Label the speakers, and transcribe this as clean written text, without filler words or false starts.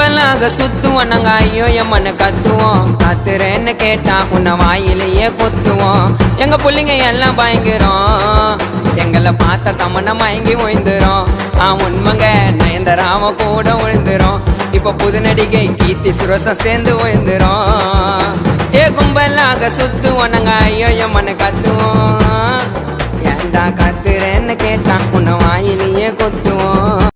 Speaker 1: கும்பலாக சுத்துவோம் நாங்க ஐயோ எம்மன்னு கத்துவோம். கத்துறேன்னு கேட்டா உன்னை வாயிலேயே கொத்துவோம். எங்க புள்ளிங்க எல்லாம் பயங்கரம், எங்களை பார்த்த தமன மயங்கி ஓய்ந்துரும். உண்மைங்க நயன்தாராவ கூட விழுந்துரும். இப்ப புது நடிகை கீர்த்தி சுரேஷும் சேர்ந்து ஓய்ந்துரும். கும்பலாக சுத்துவோம் நாங்க ஐயோ எம்மன்னு கத்துவோம். ஏண்டா கத்துறேன்னு கேட்டா உன்னை வாயிலேயே கொத்துவோம்.